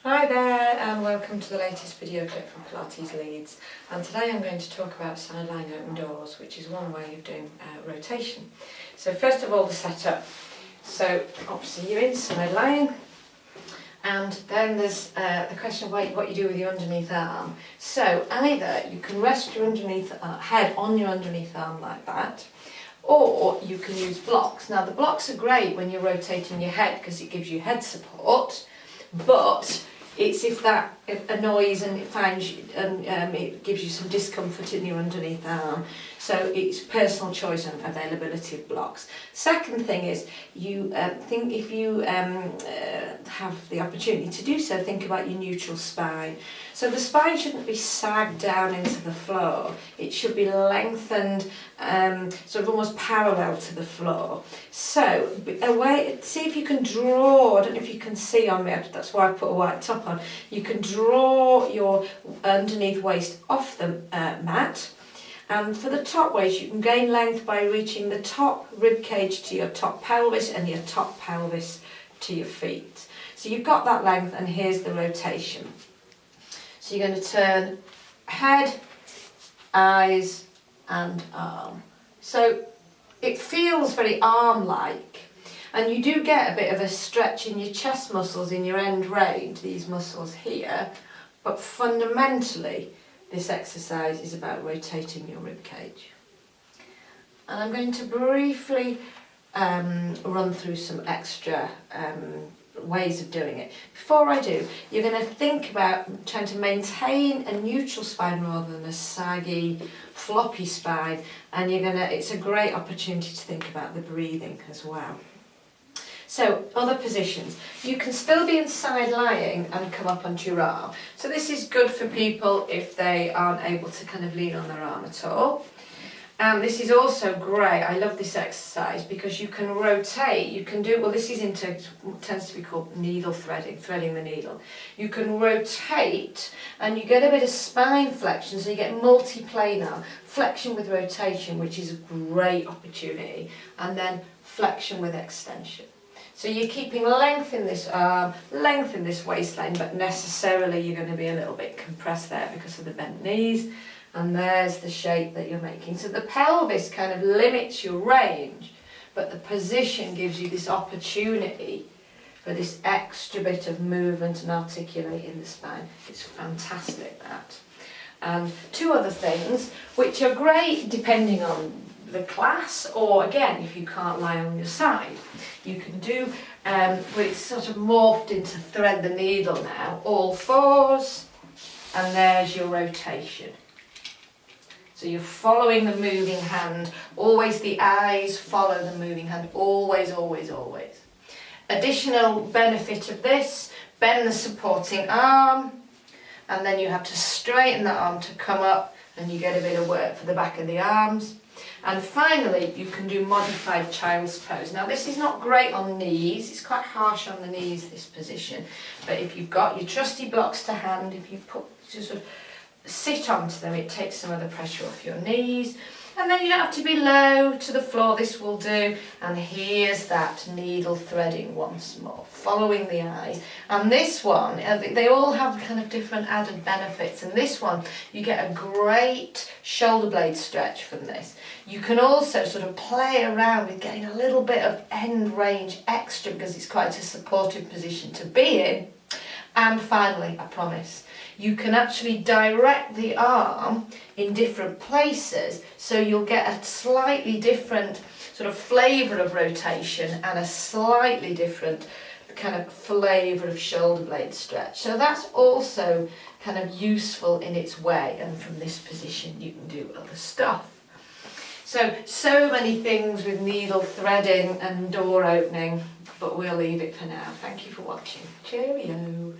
Hi there and welcome to the latest video clip from Pilates Leeds, and today I'm going to talk about side lying open doors, which is one way of doing rotation. So first of all, the setup. So obviously you're in side lying, and then there's the question of what you do with your underneath arm. So either you can rest your head on your underneath arm like that, or you can use blocks. Now the blocks are great when you're rotating your head because it gives you head support, but it's if that annoys and it gives you some discomfort in your underneath arm. So it's personal choice and availability of blocks. Second thing is, you think if you have the opportunity to do so, think about your neutral spine. So the spine shouldn't be sagged down into the floor. It should be lengthened, sort of almost parallel to the floor. So see if you can draw, I don't know if you can see on me, that's why I put a white top on. You can draw your underneath waist off the mat. And for the top waist, you can gain length by reaching the top rib cage to your top pelvis and your top pelvis to your feet. So you've got that length, and here's the rotation. So you're going to turn head, eyes and arm. So it feels very arm-like, and you do get a bit of a stretch in your chest muscles in your end range, these muscles here, but fundamentally this exercise is about rotating your rib cage. And I'm going to briefly run through some extra ways of doing it. Before I do, you're going to think about trying to maintain a neutral spine rather than a saggy, floppy spine, and it's a great opportunity to think about the breathing as well. So, other positions. You can still be in side lying and come up onto your arm. So this is good for people if they aren't able to kind of lean on their arm at all. And this is also great. I love this exercise because you can rotate. You can do, this is tends to be called needle threading, threading the needle. You can rotate and you get a bit of spine flexion, so you get multi-planar flexion with rotation, which is a great opportunity, and then flexion with extension. So you're keeping length in this arm, length in this waistline, but necessarily you're going to be a little bit compressed there because of the bent knees. And there's the shape that you're making. So the pelvis kind of limits your range, but the position gives you this opportunity for this extra bit of movement and articulating the spine. It's fantastic, that. And two other things, which are great depending on the class, or again, if you can't lie on your side, you can do, it's sort of morphed into thread the needle now, all fours, and there's your rotation. So you're following the moving hand, always the eyes follow the moving hand, always, always, always. Additional benefit of this, bend the supporting arm, and then you have to straighten the arm to come up, and you get a bit of work for the back of the arms. And finally, you can do modified child's pose. Now this is not great on knees, it's quite harsh on the knees, this position, but if you've got your trusty blocks to hand, if you just sort of sit onto them, it takes some of the pressure off your knees. And then you don't have to be low to the floor, this will do. And here's that needle threading once more, following the eyes. And this one, they all have kind of different added benefits. And this one, you get a great shoulder blade stretch from this. You can also sort of play around with getting a little bit of end range extra because it's quite a supportive position to be in. And finally, I promise, you can actually direct the arm in different places, so you'll get a slightly different sort of flavour of rotation and a slightly different kind of flavour of shoulder blade stretch. So that's also kind of useful in its way, and from this position you can do other stuff. So many things with needle threading and door opening, but we'll leave it for now. Thank you for watching. Cheerio.